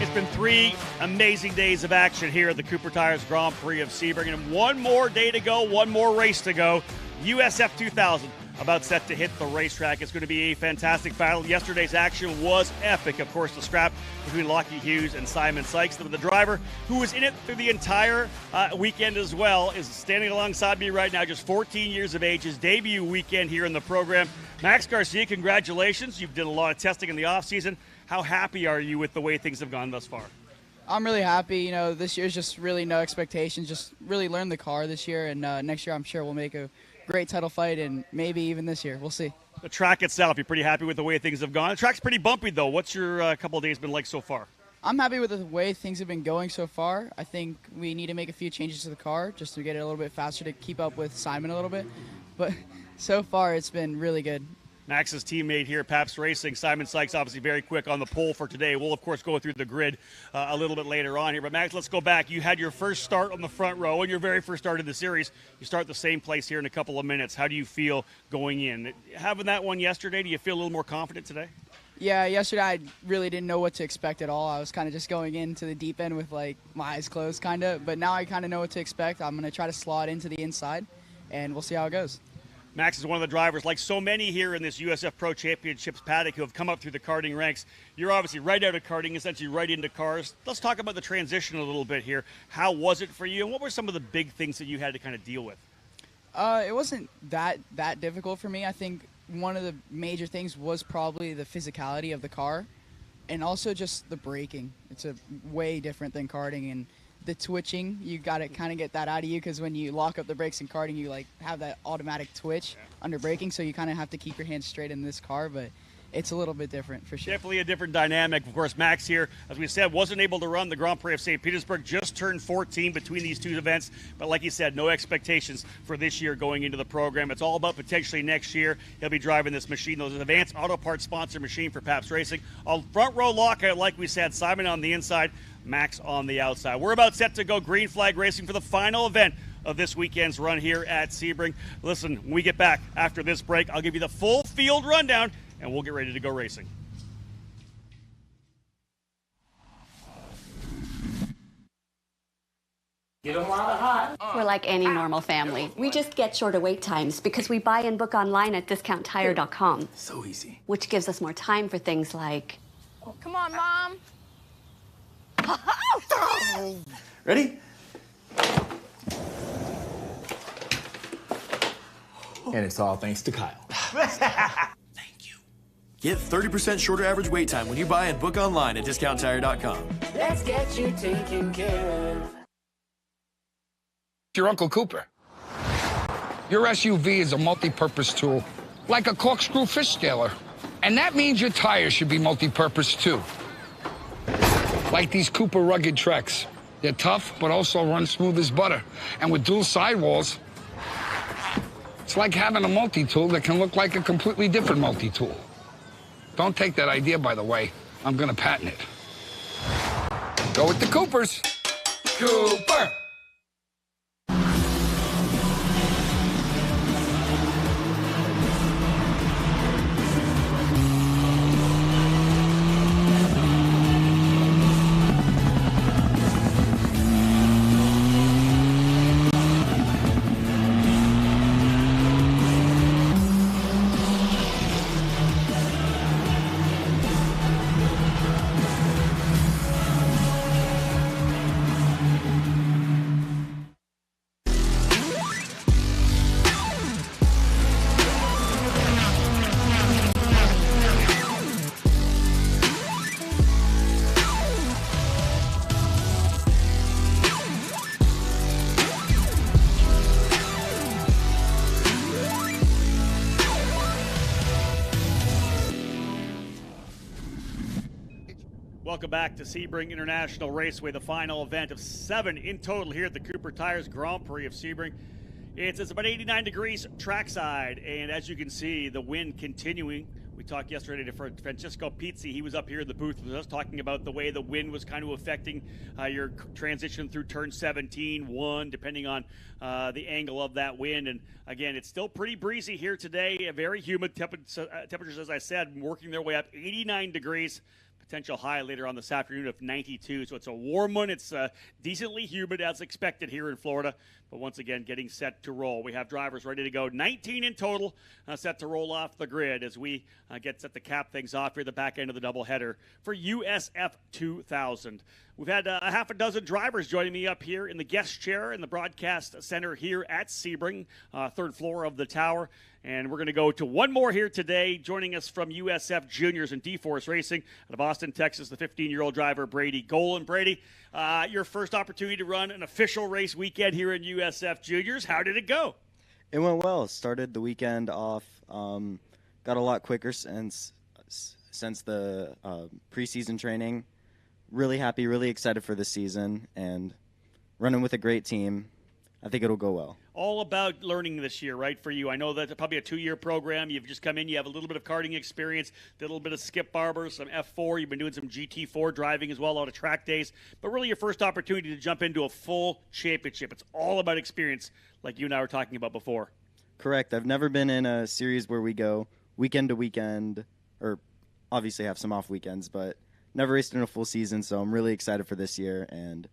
It's been 3 amazing days of action here at the Cooper Tires Grand Prix of Sebring, and one more day to go, one more race to go. USF2000 about set to hit the racetrack. It's going to be a fantastic battle. Yesterday's action was epic. Of course, the scrap between Lockie Hughes and Simon Sykes. The driver who was in it through the entire weekend as well is standing alongside me right now, just 14 years of age, his debut weekend here in the program. Max Garcia, congratulations. You've did a lot of testing in the offseason. How happy are you with the way things have gone thus far? I'm really happy. You know, this year's just really no expectations. Just really learn the car this year, and next year I'm sure we'll make a great title fight, and maybe even this year. We'll see. The track itself, you're pretty happy with the way things have gone. The track's pretty bumpy, though. What's your couple of days been like so far? I'm happy with the way things have been going so far. I think we need to make a few changes to the car just to get it a little bit faster to keep up with Simon a little bit. But so far, it's been really good. Max's teammate here, Pabst Racing, Simon Sykes, obviously very quick on the pole for today. We'll, of course, go through the grid a little bit later on here. But, Max, let's go back. You had your first start on the front row, and your very first start of the series. You start the same place here in a couple of minutes. How do you feel going in? Having that one yesterday, do you feel a little more confident today? Yeah, yesterday I really didn't know what to expect at all. I was kind of just going into the deep end with, like, my eyes closed, kind of. But now I kind of know what to expect. I'm going to try to slot into the inside, and we'll see how it goes. Max is one of the drivers, like so many here in this USF Pro Championships paddock, who have come up through the karting ranks. You're obviously right out of karting, essentially right into cars. Let's talk about the transition a little bit here. How was it for you, and what were some of the big things that you had to kind of deal with? It wasn't that difficult for me. I think one of the major things was probably the physicality of the car, and also just the braking. It's a way different than karting, and the twitching, you got to kind of get that out of you, because when you lock up the brakes in karting, you like have that automatic twitch under braking, so you kind of have to keep your hands straight in this car, but it's a little bit different for sure. Definitely a different dynamic. Of course, Max here, as we said, wasn't able to run the Grand Prix of St. Petersburg, just turned 14 between these two events, but like you said, no expectations for this year going into the program. It's all about potentially next year. He'll be driving this machine, those Advanced Auto Parts sponsor machine for Pabst Racing. On front row lockout, like we said, Simon on the inside, Max on the outside. We're about set to go green flag racing for the final event of this weekend's run here at Sebring. Listen, when we get back after this break, I'll give you the full field rundown, and we'll get ready to go racing. Get them while they're hot. We're like any normal family. We just get shorter wait times because we buy and book online at discounttire.com. So easy. Which gives us more time for things like... Come on, Mom. Ready? And it's all thanks to Kyle. Thank you. Get 30% shorter average wait time when you buy and book online at discounttire.com. Let's get you taken care of. Your Uncle Cooper. Your SUV is a multi-purpose tool, like a corkscrew fish scaler. And that means your tires should be multi-purpose too. Like these Cooper rugged Treks. They're tough, but also run smooth as butter. And with dual sidewalls, it's like having a multi-tool that can look like a completely different multi-tool. Don't take that idea, by the way. I'm gonna patent it. Go with the Coopers. Cooper! Welcome back to Sebring International Raceway, the final event of 7 in total here at the Cooper Tires Grand Prix of Sebring. It's about 89 degrees trackside, and as you can see, the wind continuing. We talked yesterday to Francesco Pizzi. He was up here in the booth with us talking about the way the wind was kind of affecting your transition through turn 17, depending on the angle of that wind. And again, it's still pretty breezy here today, very humid temperatures, as I said, working their way up, 89 degrees. potential high later on this afternoon of 92. So it's a warm one. It's decently humid as expected here in Florida. But once again, getting set to roll. We have drivers ready to go. 19 in total set to roll off the grid as we get set to cap things off here at the back end of the doubleheader for USF2000. We've had a half a dozen drivers joining me up here in the guest chair in the broadcast center here at Sebring, third floor of the tower. And we're going to go to one more here today. Joining us from USF Juniors and D-Force Racing out of Austin, Texas, the 15-year-old driver Brady Golan. Brady, your first opportunity to run an official race weekend here in USF Juniors. How did it go? It went well. Started the weekend off. Got a lot quicker since the preseason training. Really happy, really excited for the season, and running with a great team. I think it'll go well. All about learning this year, right, for you? I know that's probably a 2-year program. You've just come in. You have a little bit of karting experience, did a little bit of Skip Barber, some F4. You've been doing some GT4 driving as well, a lot of track days. But really your first opportunity to jump into a full championship. It's all about experience, like you and I were talking about before. Correct. I've never been in a series where we go weekend to weekend, or obviously have some off weekends, but never raced in a full season, so I'm really excited for this year and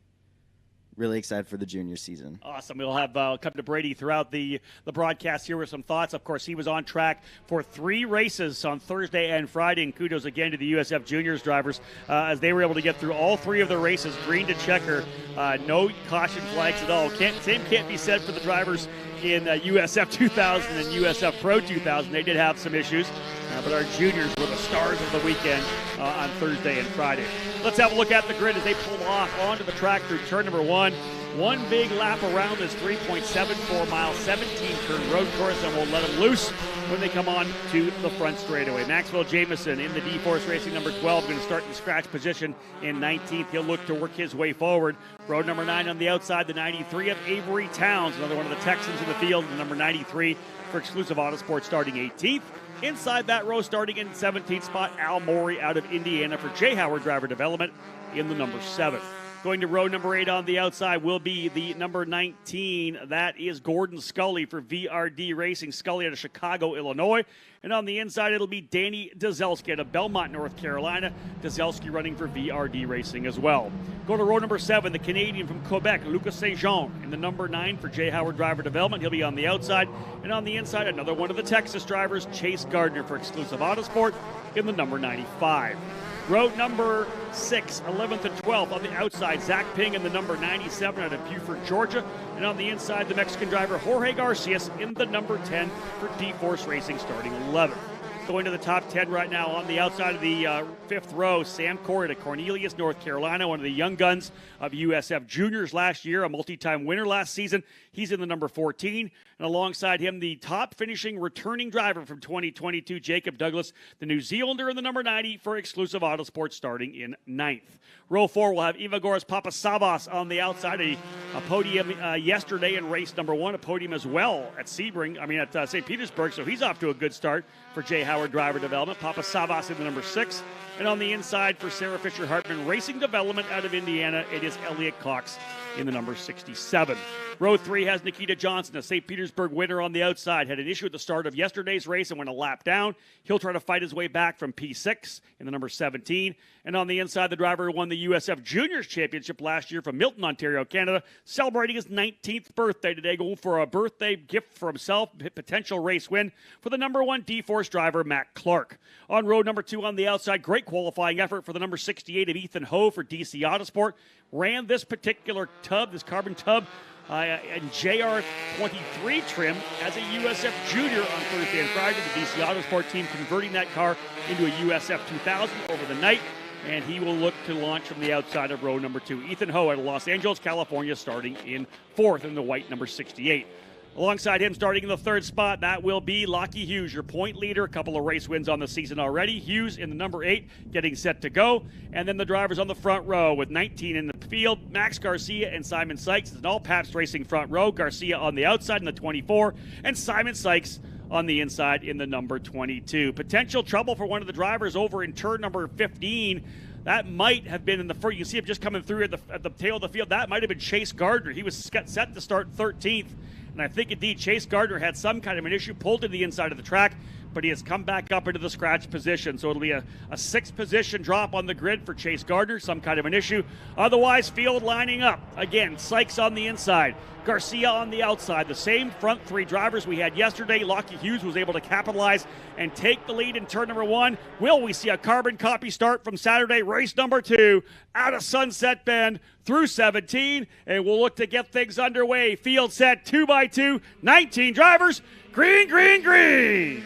really excited for the junior season. Awesome. We'll have come to Brady throughout the broadcast here with some thoughts. Of course, he was on track for 3 races on Thursday and Friday, and kudos again to the USF Juniors drivers as they were able to get through all 3 of the races, green to checker, no caution flags at all. Same can't be said for the drivers in USF 2000 and USF Pro 2000. They did have some issues, but our juniors were the stars of the weekend on Thursday and Friday. Let's have a look at the grid as they pull off onto the track through turn number 1. One big lap around this 3.74 mile, 17-turn road course, and we'll let them loose when they come on to the front straightaway. Maxwell Jamison in the D-Force Racing number 12, going to start in scratch position in 19th. He'll look to work his way forward. Road number 9 on the outside, the 93 of Avery Towns, another one of the Texans in the field, the number 93 for Exclusive Autosport starting 18th. Inside that row, starting in 17th spot, Al Morey out of Indiana for J. Howard Driver Development in the number 7. Going to row number 8 on the outside will be the number 19. That is Gordon Scully for VRD Racing. Scully out of Chicago, Illinois. And on the inside, it'll be Danny Dazelski out of Belmont, North Carolina. Dazelski running for VRD Racing as well. Go to row number 7, the Canadian from Quebec, Lucas St. Jean. In the number 9 for J. Howard Driver Development. He'll be on the outside. And on the inside, another one of the Texas drivers, Chase Gardner for Exclusive Autosport in the number 95. Row number 6, 11th and 12th on the outside, Zach Ping in the number 97 out of Buford, Georgia. And on the inside, the Mexican driver Jorge Garcias in the number 10 for D-Force Racing starting 11th. Going to the top 10 right now on the outside of the 5th row, Sam Corey to Cornelius, North Carolina, one of the young guns of USF Juniors last year, a multi-time winner last season. He's in the number 14. And alongside him, the top finishing returning driver from 2022, Jacob Douglas, the New Zealander in the number 90 for Exclusive Autosport starting in 9th. Row 4 will have Ivagoras Papasavas on the outside, a podium yesterday in race number 1, a podium as well at Sebring, at St. Petersburg, so he's off to a good start for J. Howard Driver Development. Papasavas in the number 6. And on the inside for Sarah Fisher Hartman Racing Development out of Indiana, it is Elliot Cox in the number 67. Row 3 has Nikita Johnson, a St. Petersburg winner on the outside. Had an issue at the start of yesterday's race and went a lap down. He'll try to fight his way back from P6 in the number 17. And on the inside, the driver who won the USF Juniors Championship last year from Milton, Ontario, Canada, celebrating his 19th birthday today, going for a birthday gift for himself, potential race win for the number 1 D-Force driver, Matt Clark. On row number 2 on the outside, great qualifying effort for the number 68 of Ethan Ho for DC Autosport. Ran this particular tub, this carbon tub, and JR23 trim as a USF Junior on Thursday and Friday. The DC Autosport team converting that car into a USF2000 over the night, and he will look to launch from the outside of row number 2. Ethan Ho out of Los Angeles, California, starting in 4th in the white number 68. Alongside him, starting in the 3rd spot, that will be Lockie Hughes, your point leader. A couple of race wins on the season already. Hughes in the number 8, getting set to go. And then the drivers on the front row with 19 in the field, Max Garcia and Simon Sykes. It's an all-Pabst Racing front row. Garcia on the outside in the 24, and Simon Sykes on the inside in the number 22. Potential trouble for one of the drivers over in turn number 15. That might have been in the first. You see him just coming through at the tail of the field. That might have been Chase Gardner. He was set to start 13th. And I think, indeed, Chase Gardner had some kind of an issue, pulled to the inside of the track, but he has come back up into the scratch position. So it'll be a 6th position drop on the grid for Chase Gardner, some kind of an issue. Otherwise, field lining up. Again, Sykes on the inside, Garcia on the outside. The same front 3 drivers we had yesterday. Lockie Hughes was able to capitalize and take the lead in turn number 1. Will we see a carbon copy start from Saturday, race number 2, out of Sunset Bend through 17, and we'll look to get things underway. Field set 2x2, 19 drivers. Green, green, green.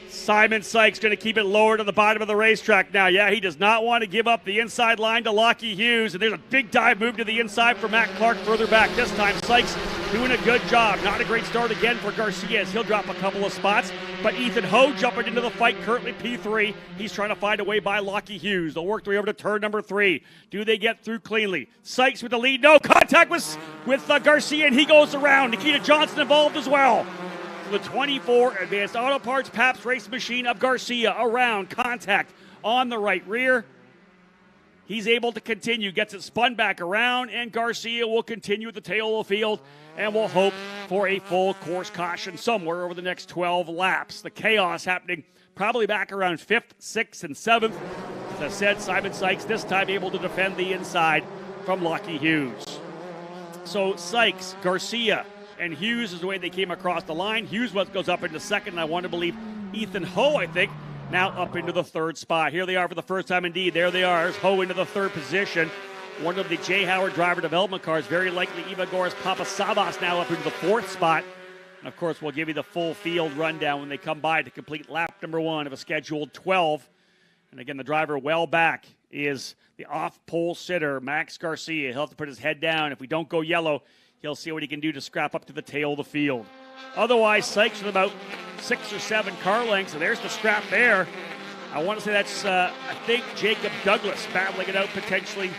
Simon Sykes going to keep it lower to the bottom of the racetrack now. Yeah, he does not want to give up the inside line to Lockie Hughes. And there's a big dive move to the inside for Matt Clark further back. This time, Sykes doing a good job. Not a great start again for Garcia as he'll drop a couple of spots. But Ethan Ho jumping into the fight, currently P3. He's trying to find a way by Lockie Hughes. They'll work their way over to turn number 3. Do they get through cleanly? Sykes with the lead. No contact with Garcia, and he goes around. Nikita Johnson involved as well. The 24 Advanced Auto Parts Pabst Race Machine of Garcia around, contact on the right rear. He's able to continue, gets it spun back around, and Garcia will continue at the tail of the field, and we'll hope for a full course caution somewhere over the next 12 laps. The chaos happening probably back around 5th, 6th, and 7th. As I said, Simon Sykes this time able to defend the inside from Lockie Hughes. So Sykes, Garcia, and Hughes is the way they came across the line. Hughes goes up into 2nd, and I want to believe Ethan Ho, I think, now up into the 3rd spot. Here they are for the first time indeed. There they are. There's Ho into the 3rd position. One of the Jay Howard driver development cars, very likely Ivagoras Papasavas now up into the 4th spot. And of course, we'll give you the full field rundown when they come by to complete lap number 1 of a scheduled 12. And again, the driver well back is the off-pole sitter, Max Garcia. He'll have to put his head down. If we don't go yellow, he'll see what he can do to scrap up to the tail of the field. Otherwise, Sykes with about 6 or 7 car lengths, and there's the scrap there. I want to say that's, I think, Jacob Douglas battling it out potentially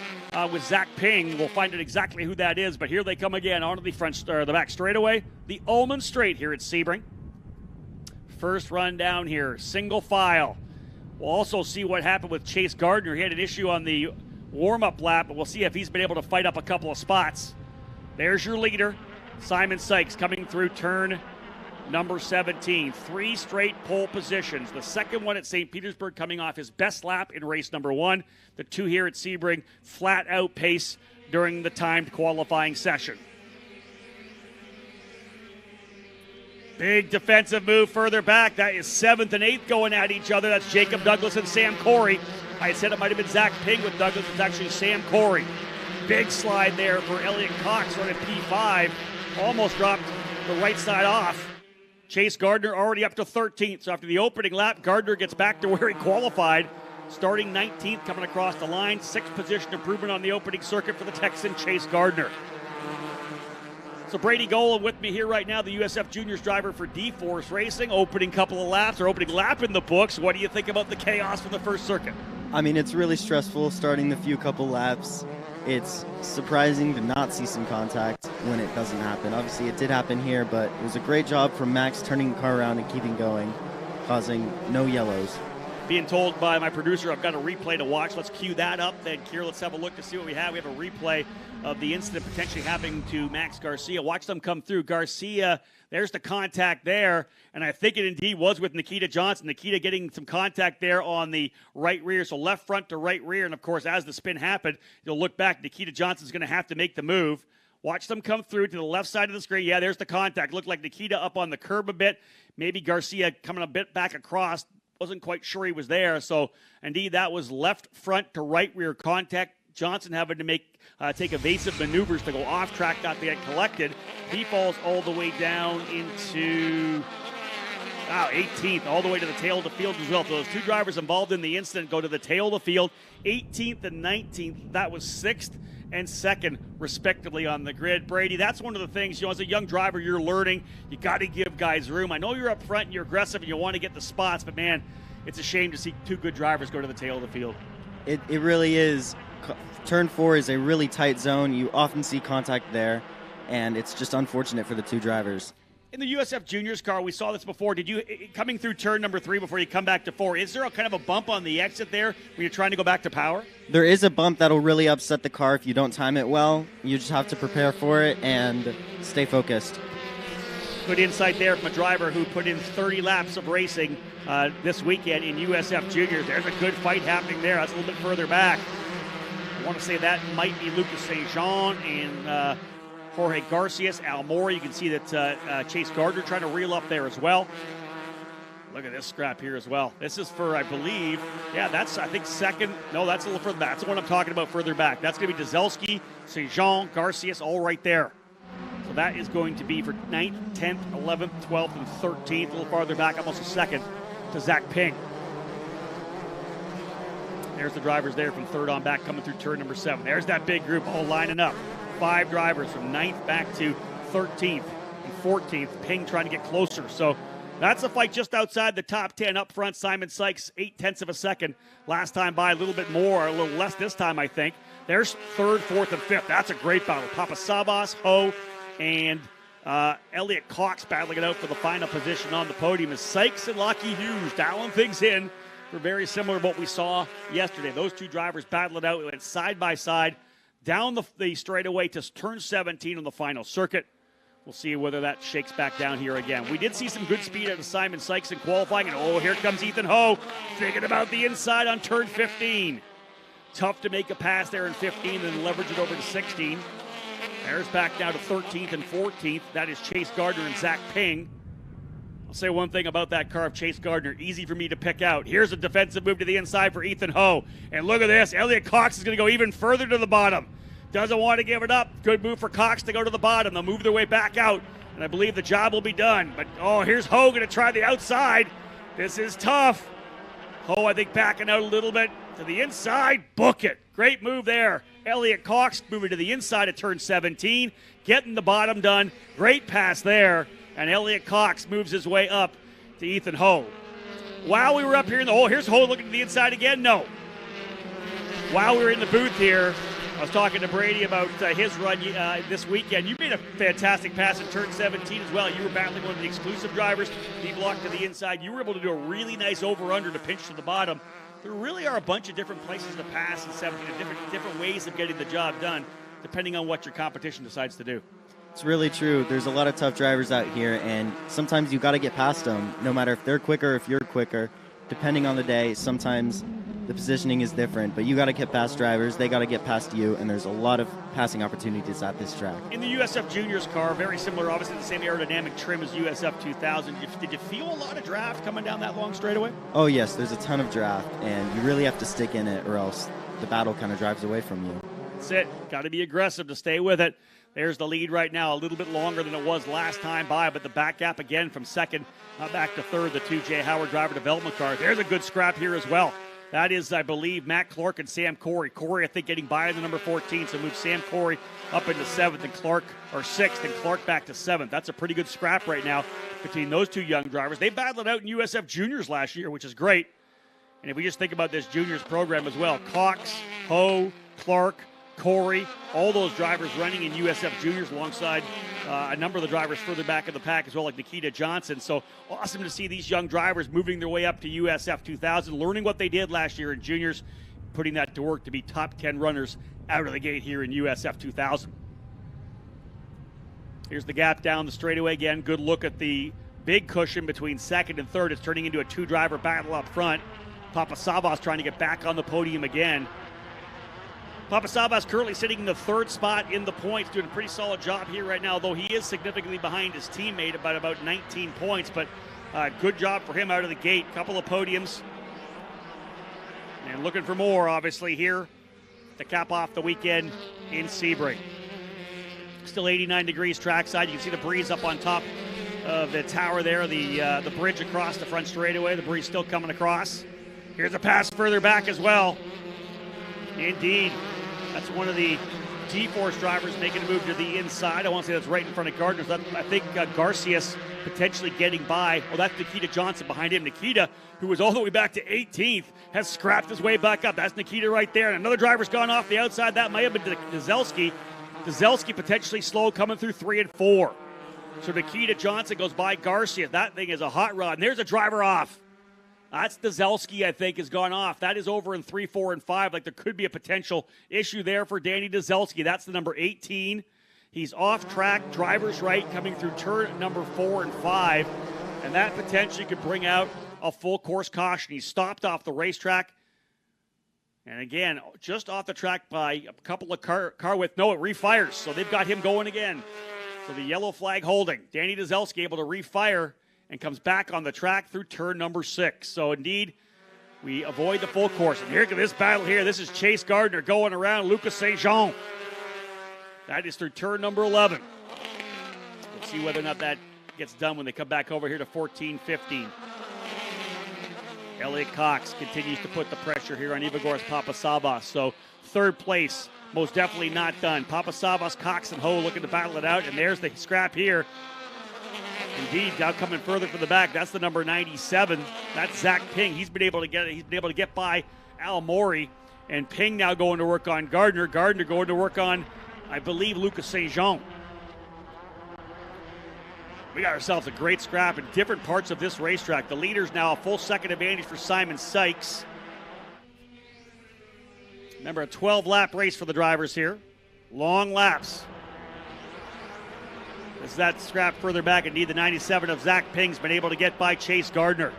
with Zach Ping. We'll find out exactly who that is, but here they come again onto the back straightaway. The Ullman Straight here at Sebring. First run down here, single file. We'll also see what happened with Chase Gardner. He had an issue on the warm-up lap, but we'll see if he's been able to fight up a couple of spots. There's your leader, Simon Sykes, coming through turn number 17. 3 straight pole positions. The second one at St. Petersburg coming off his best lap in race number 1. The 2 here at Sebring, flat out pace during the timed qualifying session. Big defensive move further back. That is 7th and 8th going at each other. That's Jacob Douglas and Sam Corey. I said it might have been Zach Ping with Douglas. It's actually Sam Corey. Big slide there for Elliott Cox running P5. Almost dropped the right side off. Chase Gardner already up to 13th. So after the opening lap, Gardner gets back to where he qualified. Starting 19th, coming across the line. 6th position improvement on the opening circuit for the Texan, Chase Gardner. So Brady Golan with me here right now, the USF Juniors driver for D-Force Racing. Opening couple of laps, or opening lap in the books. What do you think about the chaos from the first circuit? I mean, it's really stressful starting the few couple laps. It's surprising to not see some contact when it doesn't happen. Obviously, it did happen here, but it was a great job from Max turning the car around and keeping going, causing no yellows. Being told by my producer I've got a replay to watch. Let's cue that up then, Kier. Let's have a look to see what we have. We have a replay of the incident potentially happening to Max Garcia. Watch them come through. Garcia, there's the contact there, and I think it indeed was with Nikita Johnson. Nikita getting some contact there on the right rear, so left front to right rear, and of course, as the spin happened, you'll look back, Nikita Johnson's going to have to make the move. Watch them come through to the left side of the screen. Yeah, there's the contact. Looked like Nikita up on the curb a bit. Maybe Garcia coming a bit back across. Wasn't quite sure he was there. So, indeed, that was left front to right rear contact. Johnson having to take evasive maneuvers to go off track, not to get collected. He falls all the way down into 18th, all the way to the tail of the field as well. So those 2 drivers involved in the incident go to the tail of the field. 18th and 19th. That was 6th and 2nd, respectively, on the grid. Brady, that's one of the things, as a young driver, you're learning. You got to give guys room. I know you're up front and you're aggressive and you want to get the spots, but, man, it's a shame to see 2 good drivers go to the tail of the field. It really is. Turn 4 is a really tight zone. You often see contact there, and it's just unfortunate for the 2 drivers. In the USF Juniors car, we saw this before. Did you, coming through turn number 3 before you come back to 4, is there a kind of a bump on the exit there when you're trying to go back to power? There is a bump that'll really upset the car if you don't time it well. You just have to prepare for it and stay focused. Good insight there from a driver who put in 30 laps of racing this weekend in USF Juniors. There's a good fight happening there. That's a little bit further back. I want to say that might be Lucas St. Jean and Jorge Garcias, Al Moore. You can see that Chase Gardner trying to reel up there as well. Look at this scrap here as well. This is for, I believe, that's, I think, second. No, that's a little further back. That's the one I'm talking about further back. That's going to be Dzelski, St. Jean, Garcias, all right there. So that is going to be for 9th, 10th, 11th, 12th, and 13th. A little farther back, almost a second, to Zach Ping. There's the drivers there from third on back coming through turn number 7. There's that big group all lining up. 5 drivers from 9th back to 13th and 14th. Ping trying to get closer. So that's a fight just outside the top 10 up front. Simon Sykes, 0.8 of a second. Last time by a little bit more, a little less this time, I think. There's 3rd, 4th, and 5th. That's a great battle. Papasavas, Ho, and Elliot Cox battling it out for the final position on the podium as Sykes and Lockie Hughes dialing things in for very similar to what we saw yesterday. Those two drivers battled it out. It went side by side down the straightaway to turn 17 on the final circuit. We'll see whether that shakes back down here again. We did see some good speed out of Simon Sykes in qualifying, and here comes Ethan Ho thinking about the inside on turn 15. Tough to make a pass there in 15 and leverage it over to 16. There's back down to 13th and 14th. That is Chase Gardner and Zach Ping. I'll say one thing about that car of Chase Gardner. Easy for me to pick out. Here's a defensive move to the inside for Ethan Ho. And look at this. Elliot Cox is going to go even further to the bottom. Doesn't want to give it up. Good move for Cox to go to the bottom. They'll move their way back out, and I believe the job will be done. But, here's Ho going to try the outside. This is tough. Ho, I think, backing out a little bit to the inside. Book it. Great move there. Elliot Cox moving to the inside of turn 17, getting the bottom done. Great pass there, and Elliot Cox moves his way up to Ethan Ho. While we were up here in the hole, here's Ho looking to the inside again. No. While we were in the booth here, I was talking to Brady about his run this weekend. You made a fantastic pass in turn 17 as well. You were battling one of the exclusive drivers. He blocked to the inside. You were able to do a really nice over-under to pinch to the bottom. There really are a bunch of different places to pass in 17, different ways of getting the job done, depending on what your competition decides to do. It's really true. There's a lot of tough drivers out here, and sometimes you got to get past them, no matter if they're quicker or if you're quicker. Depending on the day, sometimes the positioning is different, but you got to get past drivers. They got to get past you, and there's a lot of passing opportunities at this track. In the USF Juniors car, very similar, obviously the same aerodynamic trim as USF2000. Did you feel a lot of draft coming down that long straightaway? Oh, yes, there's a ton of draft, and you really have to stick in it or else the battle kind of drives away from you. That's it. Got to be aggressive to stay with it. There's the lead right now, a little bit longer than it was last time by, but the back gap again from second back to third, the 2J Howard driver development car. There's a good scrap here as well. That is, I believe, Matt Clark and Sam Corey. Corey, I think, getting by in the number 14, so move Sam Corey up into 7th and Clark, or 6th, and Clark back to 7th. That's a pretty good scrap right now between those two young drivers. They battled it out in USF Juniors last year, which is great. And if we just think about this Juniors program as well, Cox, Ho, Clark, Corey, all those drivers running in USF Juniors alongside a number of the drivers further back in the pack as well, like Nikita Johnson. So awesome to see these young drivers moving their way up to USF2000, learning what they did last year in Juniors, putting that to work to be top 10 runners out of the gate here in USF2000. Here's the gap down the straightaway again. Good look at the big cushion between second and third. It's turning into a two-driver battle up front. Papasavas trying to get back on the podium again. Papasavas currently sitting in the third spot in the points, doing a pretty solid job here right now, though he is significantly behind his teammate about 19 points, but good job for him out of the gate. Couple of podiums. And looking for more, obviously, here to cap off the weekend in Sebring. Still 89 degrees trackside. You can see the breeze up on top of the tower there, the bridge across the front straightaway. The breeze still coming across. Here's a pass further back as well. Indeed. That's one of the G-Force drivers making a move to the inside. I want to say that's right in front of Gardner. I think Garcias potentially getting by. Oh, that's Nikita Johnson behind him. Nikita, who was all the way back to 18th, has scrapped his way back up. That's Nikita right there. And another driver's gone off the outside. That might have been Dzelski. Dzelski potentially slow coming through 3 and 4. So Nikita Johnson goes by Garcia. That thing is a hot rod. And there's a driver off. That's Dzelski, I think, has gone off. That is over in 3, 4, and 5. Like, there could be a potential issue there for Danny Dzelski. That's the number 18. He's off track, driver's right, coming through turn number 4 and 5, and that potentially could bring out a full course caution. He's stopped off the racetrack, and again, just off the track by a couple of car width. No, it refires, so they've got him going again. So the yellow flag holding. Danny Dzelski able to refire and comes back on the track through turn number 6. So indeed, we avoid the full course. And here to this battle here. This is Chase Gardner going around Lucas St. Jean. That is through turn number 11. We'll see whether or not that gets done when they come back over here to 14-15. Elliot Cox continues to put the pressure here on Ivagoras Papasavas. So third place, most definitely not done. Papasavas, Cox, and Ho looking to battle it out. And there's the scrap here. Indeed, now coming further from the back, that's the number 97. That's Zach Ping. He's been able to get it. He's been able to get by Al Mori. And Ping now going to work on Gardner. Gardner going to work on, I believe, Lucas St. Jean. We got ourselves a great scrap in different parts of this racetrack. The leader's now a full second advantage for Simon Sykes. Remember, a 12-lap race for the drivers here. Long laps. As that scrap further back, indeed, the 97 of Zach Ping's been able to get by Chase Gardner.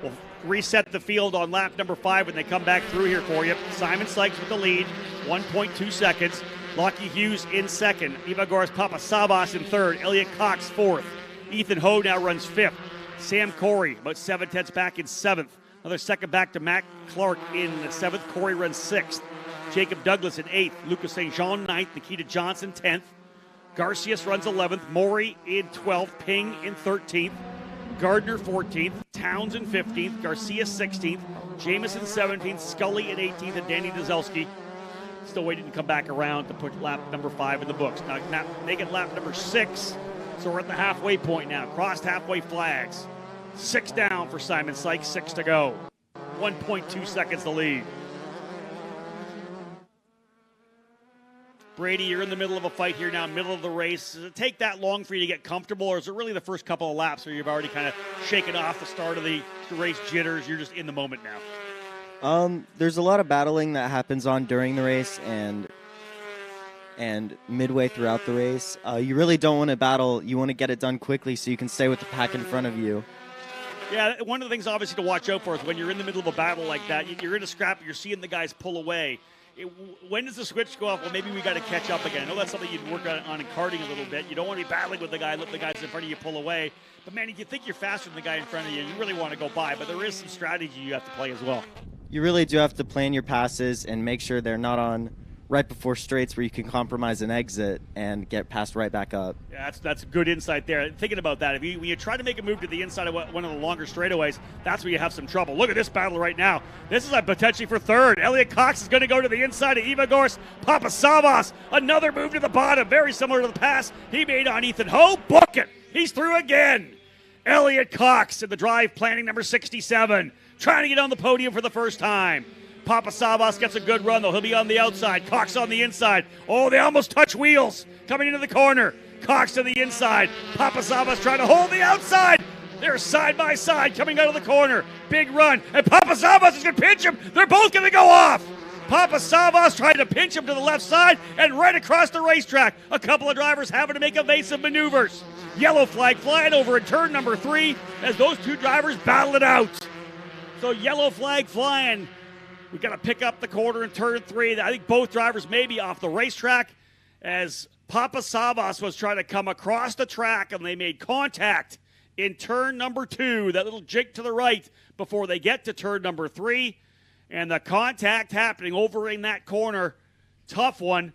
We'll reset the field on lap number 5 when they come back through here for you. Simon Sykes with the lead, 1.2 seconds. Lockie Hughes in second. Ivagoras Papasavas in third. Elliot Cox fourth. Ethan Ho now runs 5th. Sam Corey about 7/10 back in 7th. Another second back to Matt Clark in the 7th. Corey runs 6th. Jacob Douglas in 8th. Lucas St. Jean 9th. Nikita Johnson 10th. Garcias runs 11th. Maury in 12th. Ping in 13th. Gardner 14th. Towns in 15th. Garcia 16th. Jameson 17th. Scully in 18th. And Danny Dzelski still waiting to come back around to put lap number 5 in the books. Now make it lap number 6. So we're at the halfway point now. Crossed halfway flags. 6 down for Simon Sykes. 6 to go. 1.2 seconds to lead. Brady, you're in the middle of a fight here now, middle of the race. Does it take that long for you to get comfortable, or is it really the first couple of laps where you've already kind of shaken off the start of the race jitters? You're just in the moment now. There's a lot of battling that happens on during the race and midway throughout the race. You really don't want to battle. You want to get it done quickly so you can stay with the pack in front of you. Yeah, one of the things obviously to watch out for is when you're in the middle of a battle like that, you're in a scrap, you're seeing the guys pull away. When does the switch go off? Well, maybe we got to catch up again. I know that's something you'd work on in karting a little bit. You don't want to be battling with the guy, let the guys in front of you pull away. But, man, if you think you're faster than the guy in front of you, you really want to go by. But there is some strategy you have to play as well. You really do have to plan your passes and make sure they're not on right before straights where you can compromise an exit and get passed right back up. Yeah, that's good insight there. Thinking about that, when you try to make a move to the inside of one of the longer straightaways, that's where you have some trouble. Look at this battle right now. This is potentially for third. Elliot Cox is going to go to the inside of Ivagoras Papasavas. Another move to the bottom, very similar to the pass he made on Ethan Ho. Book it. He's through again. Elliot Cox in the drive planning number 67, trying to get on the podium for the first time. Papasavas gets a good run, though. He'll be on the outside. Cox on the inside. Oh, they almost touch wheels. Coming into the corner. Cox to the inside. Papasavas trying to hold the outside. They're side by side coming out of the corner. Big run. And Papasavas is going to pinch him. They're both going to go off. Papasavas trying to pinch him to the left side and right across the racetrack. A couple of drivers having to make evasive maneuvers. Yellow flag flying over in turn number 3 as those two drivers battle it out. So yellow flag flying. We've got to pick up the corner in turn 3. I think both drivers may be off the racetrack as Papasavas was trying to come across the track and they made contact in turn number 2. That little jig to the right before they get to turn number 3. And the contact happening over in that corner. Tough one.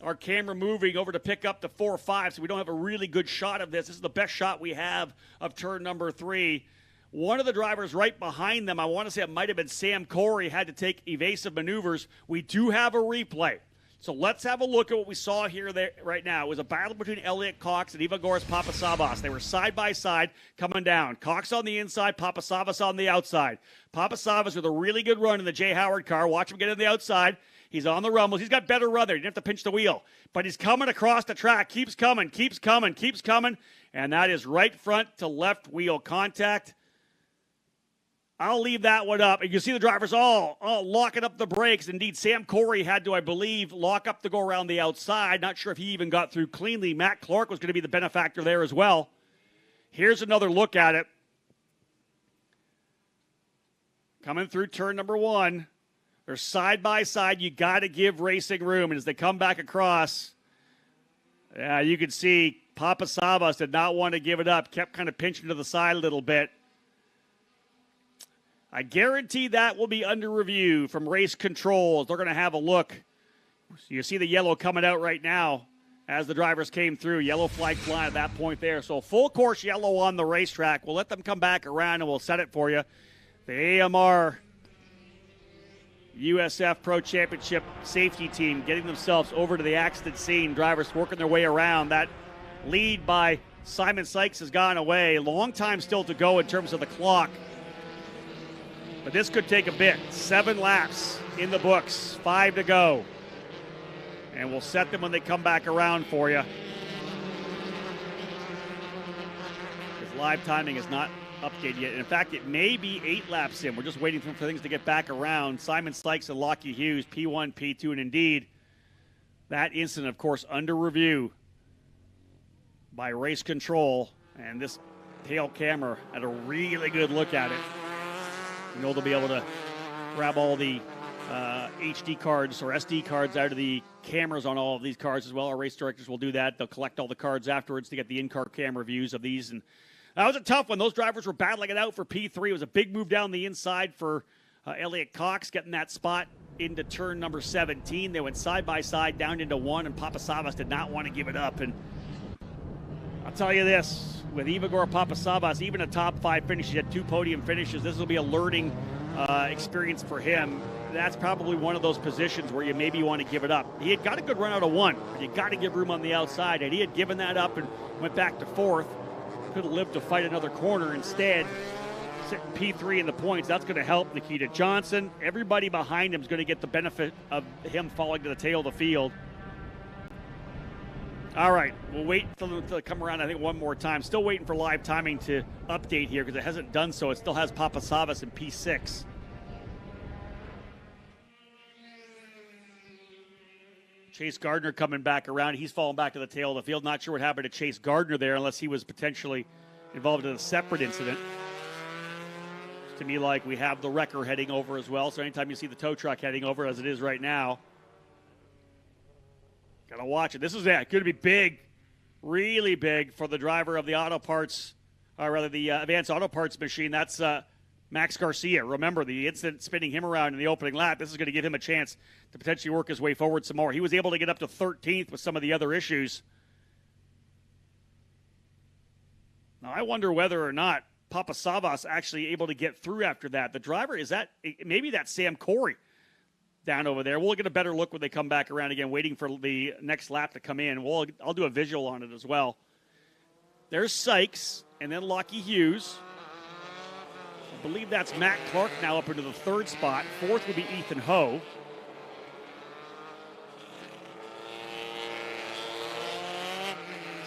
Our camera moving over to pick up the 4-5, so we don't have a really good shot of this. This is the best shot we have of turn number 3. One of the drivers right behind them, I want to say it might have been Sam Corey, had to take evasive maneuvers. We do have a replay. So let's have a look at what we saw here right now. It was a battle between Elliot Cox and Ivagoras Papasavas. They were side by side coming down. Cox on the inside, Papasavas on the outside. Papasavas with a really good run in the Jay Howard car. Watch him get in the outside. He's on the rumbles. He's got better run there. He didn't have to pinch the wheel. But he's coming across the track. Keeps coming. And that is right front to left wheel contact. I'll leave that one up. And you see the drivers all locking up the brakes. Indeed, Sam Corey had to, I believe, lock up to go around the outside. Not sure if he even got through cleanly. Matt Clark was going to be the benefactor there as well. Here's another look at it. Coming through turn number 1. They're side by side. You got to give racing room. And as they come back across, you can see Papa Sabas did not want to give it up. Kept kind of pinching to the side a little bit. I guarantee that will be under review from race controls. They're going to have a look. So you see the yellow coming out right now as the drivers came through. Yellow flag flying at that point there. So full course yellow on the racetrack. We'll let them come back around and we'll set it for you. The AMR USF Pro Championship safety team getting themselves over to the accident scene. Drivers working their way around. That lead by Simon Sykes has gone away. Long time still to go in terms of the clock. But this could take a bit. 7 laps in the books, 5 to go. And we'll set them when they come back around for you. Because live timing is not updated yet. In fact, it may be 8 laps in. We're just waiting for things to get back around. Simon Sykes and Lockie Hughes, P1, P2, and indeed, that incident, of course, under review by race control. And this tail camera had a really good look at it. You know they'll be able to grab all the HD cards or SD cards out of the cameras on all of these cars as well. Our race directors will do that. They'll collect all the cards afterwards to get the in-car camera views of these. And that was a tough one. Those drivers were battling it out for P3. It was a big move down the inside for Elliot Cox, getting that spot into turn number 17. They went side by side down into 1, and Papasavas did not want to give it up. And I'll tell you this, with Ivagor Papasavas, even a top 5 finish, he had 2 podium finishes. This will be a learning experience for him. That's probably one of those positions where you maybe want to give it up. He had got a good run out of 1, but you got to give room on the outside. And he had given that up and went back to 4th. Could have lived to fight another corner instead. Sitting P3 in the points, that's going to help Nikita Johnson. Everybody behind him is going to get the benefit of him falling to the tail of the field. All right, we'll wait until they come around, I think, one more time. Still waiting for live timing to update here because it hasn't done so. It still has Papasavas in P6. Chase Gardner coming back around. He's falling back to the tail of the field. Not sure what happened to Chase Gardner there unless he was potentially involved in a separate incident. To me, like we have the wrecker heading over as well. So anytime you see the tow truck heading over, as it is right now, got to watch it. This is it. Could be big, really big for the driver of the auto parts, or rather the advanced auto parts machine. That's Max Garcia. Remember the incident spinning him around in the opening lap. This is going to give him a chance to potentially work his way forward some more. He was able to get up to 13th with some of the other issues. Now, I wonder whether or not Papasavas actually able to get through after that. The driver, is that, maybe that's Sam Corey down over there. We'll get a better look when they come back around again, waiting for the next lap to come in. I'll do a visual on it as well. There's Sykes, and then Lockie Hughes. I believe that's Matt Clark now up into the 3rd spot. 4th would be Ethan Ho.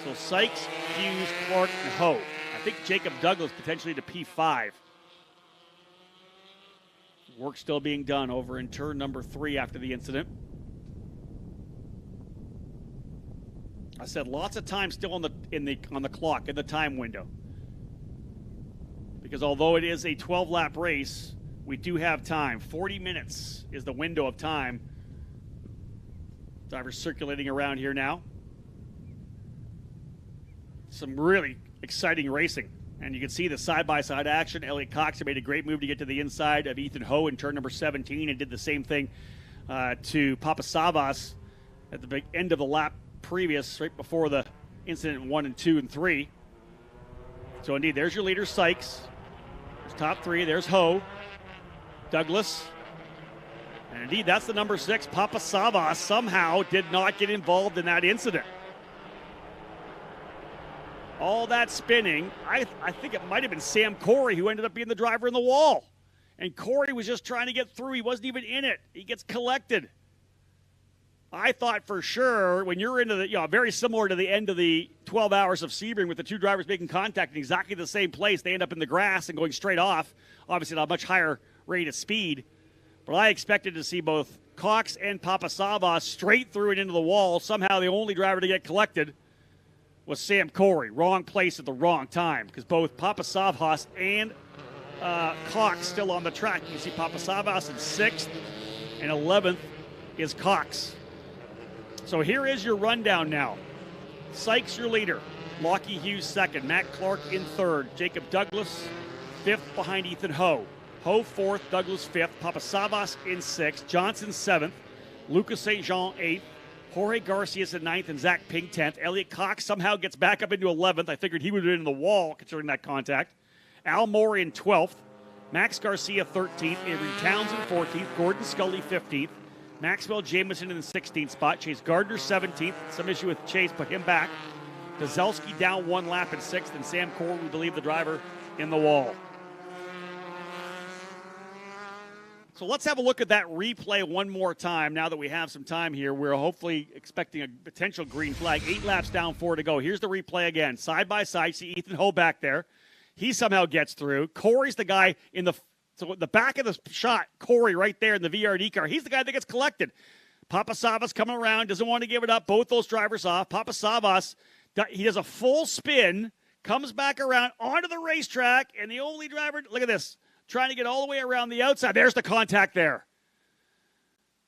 So Sykes, Hughes, Clark, and Ho. I think Jacob Douglas potentially to P5. Work still being done over in turn number 3 after the incident. I said lots of time still on the clock, in the time window. Because although it is a 12-lap race, we do have time. 40 minutes is the window of time. Drivers circulating around here now. Some really exciting racing. And you can see the side-by-side action. Elliot Cox made a great move to get to the inside of Ethan Ho in turn number 17 and did the same thing to Papasavas at the big end of the lap previous, right before the incident in 1 and 2 and 3. So indeed, there's your leader, Sykes. There's top 3. There's Ho, Douglas. And indeed, that's the number 6. Papasavas somehow did not get involved in that incident. All that spinning, I think it might have been Sam Corey who ended up being the driver in the wall. And Corey was just trying to get through. He wasn't even in it. He gets collected. I thought for sure when you're into the, very similar to the end of the 12 hours of Sebring with the two drivers making contact in exactly the same place, they end up in the grass and going straight off, obviously at a much higher rate of speed. But I expected to see both Cox and Papasavas straight through and into the wall. Somehow the only driver to get collected was Sam Corey. Wrong place at the wrong time because both Papasavas and Cox still on the track. You can see Papasavas in 6th and 11th is Cox. So here is your rundown now. Sykes your leader. Lockie Hughes 2nd. Matt Clark in 3rd. Jacob Douglas 5th behind Ethan Ho. Ho 4th. Douglas 5th. Papasavas in 6th. Johnson 7th. Lucas St. Jean 8th. Jorge Garcia's in 9th and Zach Ping 10th. Elliot Cox somehow gets back up into 11th. I figured he would have been in the wall considering that contact. Al Moore in 12th. Max Garcia 13th. Avery Townsend 14th. Gordon Scully 15th. Maxwell Jameson in the 16th spot. Chase Gardner 17th. Some issue with Chase, put him back. Gazelski down 1 lap in 6th. And Sam Corey, we believe, the driver in the wall. So let's have a look at that replay one more time now that we have some time here. We're hopefully expecting a potential green flag. 8 laps down, 4 to go. Here's the replay again. Side by side, see Ethan Ho back there. He somehow gets through. Corey's the guy in the back of the shot. Corey right there in the VRD car. He's the guy that gets collected. Papasavas coming around, doesn't want to give it up. Both those drivers off. Papasavas, he does a full spin, comes back around onto the racetrack, and the only driver, look at this, trying to get all the way around the outside. There's the contact there.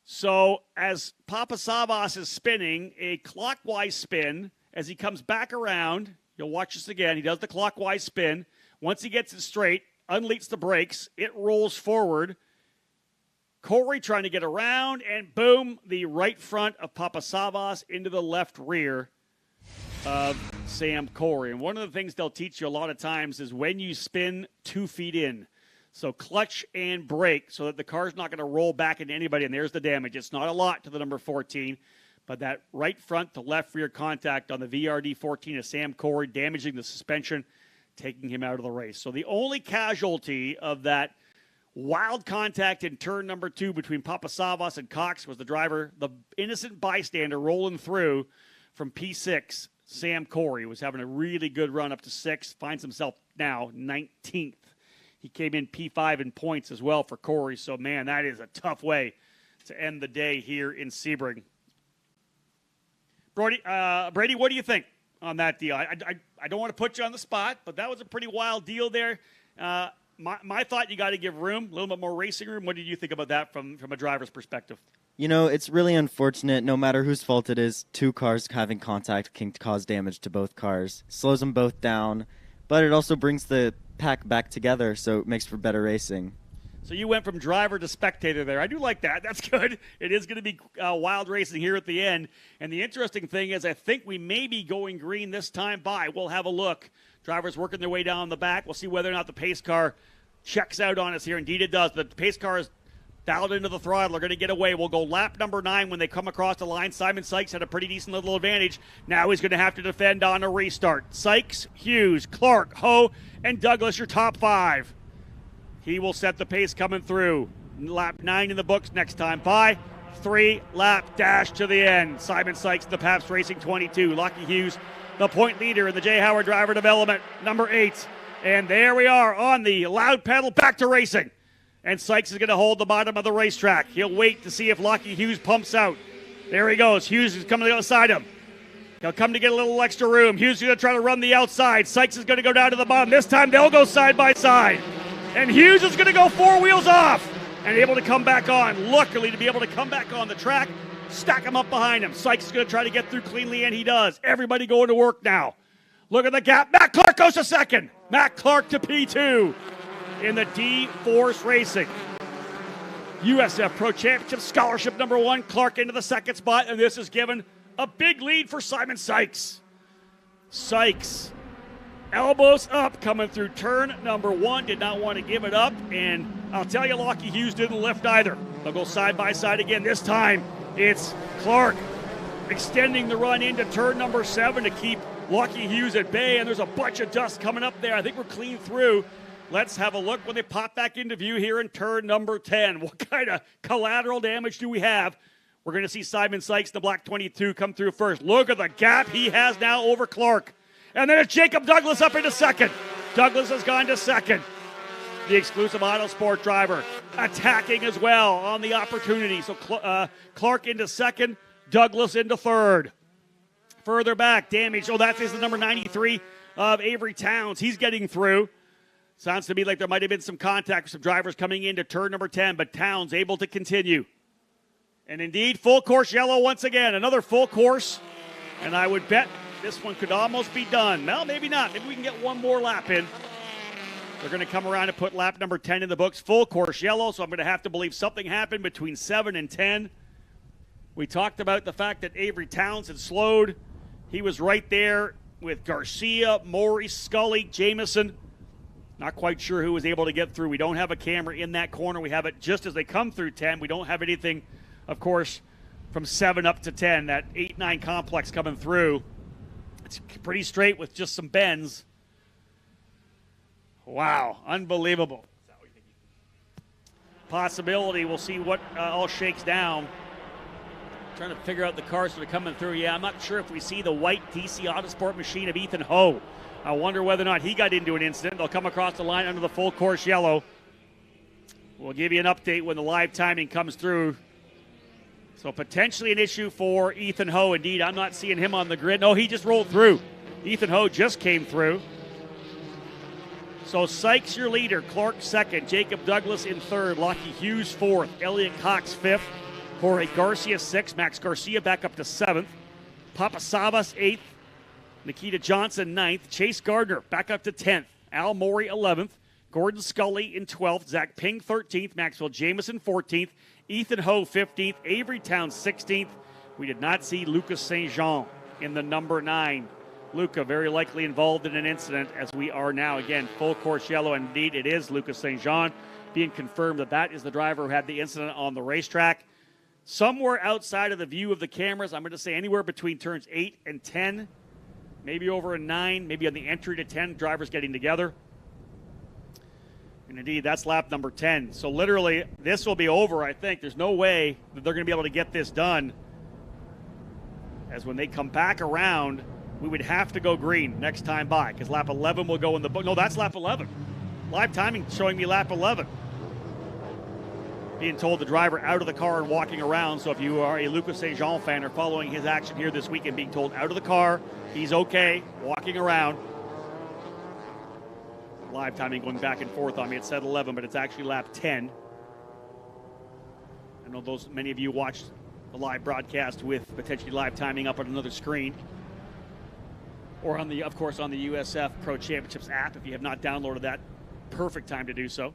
So as Papasavas is spinning, a clockwise spin, as he comes back around, you'll watch this again, he does the clockwise spin. Once he gets it straight, unleashes the brakes, it rolls forward. Corey trying to get around, and boom, the right front of Papasavas into the left rear of Sam Corey. And one of the things they'll teach you a lot of times is when you spin 2 feet in. So clutch and brake so that the car's not going to roll back into anybody, and there's the damage. It's not a lot to the number 14, but that right front to left rear contact on the VRD 14 of Sam Corey, damaging the suspension, taking him out of the race. So the only casualty of that wild contact in turn number 2 between Papasavas and Cox was the driver, the innocent bystander rolling through from P6, Sam Corey, was having a really good run up to 6th, finds himself now 19th. He came in P5 in points as well for Corey. So, man, that is a tough way to end the day here in Sebring. Brady, what do you think on that deal? I don't want to put you on the spot, but that was a pretty wild deal there. My thought, you got to give room, a little bit more racing room. What did you think about that from a driver's perspective? You know, it's really unfortunate. No matter whose fault it is, 2 cars having contact can cause damage to both cars. Slows them both down, but it also brings the pack back together, so it makes for better racing. So you went from driver to spectator there. I do like that. That's good. It is going to be wild racing here at the end. And the interesting thing is I think we may be going green this time by. We'll have a look. Drivers working their way down the back. We'll see whether or not the pace car checks out on us here. Indeed it does. The pace car is dialed into the throttle. They're going to get away. We'll go lap number 9 when they come across the line. Simon Sykes had a pretty decent little advantage. Now he's going to have to defend on a restart. Sykes, Hughes, Clark, Ho, and Douglas, your top 5. He will set the pace coming through. Lap 9 in the books next time by. 3-lap dash to the end. Simon Sykes, the Pabst Racing 22. Lockie Hughes, the point leader in the J. Howard Driver Development, number 8. And there we are on the loud pedal, back to racing. And Sykes is going to hold the bottom of the racetrack. He'll wait to see if Lockie Hughes pumps out. There he goes. Hughes is coming alongside him. He'll come to get a little extra room. Hughes is going to try to run the outside. Sykes is going to go down to the bottom. This time they'll go side by side. And Hughes is going to go 4 wheels off and able to come back on. Luckily to be able to come back on the track, stack him up behind him. Sykes is going to try to get through cleanly, and he does. Everybody going to work now. Look at the gap. Matt Clark goes to 2nd. Matt Clark to P2 in the D-Force Racing USF Pro Championship Scholarship number 1. Clark into the 2nd spot, and this is given a big lead for Simon Sykes. Sykes, elbows up, coming through turn number 1. Did not want to give it up, and I'll tell you, Lockie Hughes didn't lift either. They'll go side by side again. This time, it's Clark extending the run into turn number 7 to keep Lockie Hughes at bay, and there's a bunch of dust coming up there. I think we're clean through. Let's have a look when they pop back into view here in turn number 10. What kind of collateral damage do we have We're going to see Simon Sykes, the black 22, come through first. Look at the gap he has now over Clark. And then it's Jacob Douglas up into second. Douglas has gone to second. The exclusive Autosport driver attacking as well on the opportunity. So Clark into second, Douglas into third. Further back, damage. Oh, that is the number 93 of Avery Towns. He's getting through. Sounds to me like there might have been some contact with some drivers coming into turn number 10, but Towns able to continue. And indeed, full course yellow once again. Another full course. And I would bet this one could almost be done. Well, maybe not. Maybe we can get one more lap in. They're going to come around and put lap number 10 in the books. Full course yellow, so I'm going to have to believe something happened between 7 and 10. We talked about the fact that Avery Towns had slowed. He was right there with Garcia, Maury, Scully, Jamison. Not quite sure who was able to get through. We don't have a camera in that corner. We have it just as they come through 10. We don't have anything, of course, from 7 up to 10. That 8-9 complex coming through. It's pretty straight with just some bends. Wow, unbelievable. Possibility, we'll see what all shakes down. Trying to figure out the cars that are coming through. Yeah, I'm not sure if we see the white DC Autosport machine of Ethan Ho. I wonder whether or not he got into an incident. They'll come across the line under the full course yellow. We'll give you an update when the live timing comes through. So potentially an issue for Ethan Ho. Indeed, I'm not seeing him on the grid. No, he just rolled through. Ethan Ho just came through. So Sykes, your leader. Clark second. Jacob Douglas in third. Lockie Hughes fourth. Elliot Cox fifth. Jorge Garcia sixth. Max Garcia back up to seventh. Papa Savas eighth. Nikita Johnson ninth. Chase Gardner back up to 10th. Al Morey 11th. Gordon Scully in 12th. Zach Ping 13th. Maxwell Jamison 14th. Ethan Ho 15th. Avery Towns 16th. We did not see Lucas St. Jean in the number 9. Luca very likely involved in an incident, as we are now, again, full course yellow. Indeed, it is Lucas St. Jean, being confirmed that that is the driver who had the incident on the racetrack. Somewhere outside of the view of the cameras, I'm going to say anywhere between turns 8 and 10, maybe over a 9, maybe on the entry to 10, drivers getting together. And indeed, that's lap number 10. So literally, this will be over, I think. There's no way that they're going to be able to get this done, as when they come back around, we would have to go green next time by, because lap 11 will go in the book. No, that's lap 11. Live timing showing me lap 11. Being told the driver out of the car and walking around. So if you are a Lucas St. Jean fan or following his action here this weekend, being told out of the car, he's okay, walking around. Live timing going back and forth on me. It said 11, but it's actually lap 10. I know many of you watched the live broadcast with potentially live timing up on another screen. Or on the, of course, on the USF Pro Championships app. If you have not downloaded that, perfect time to do so.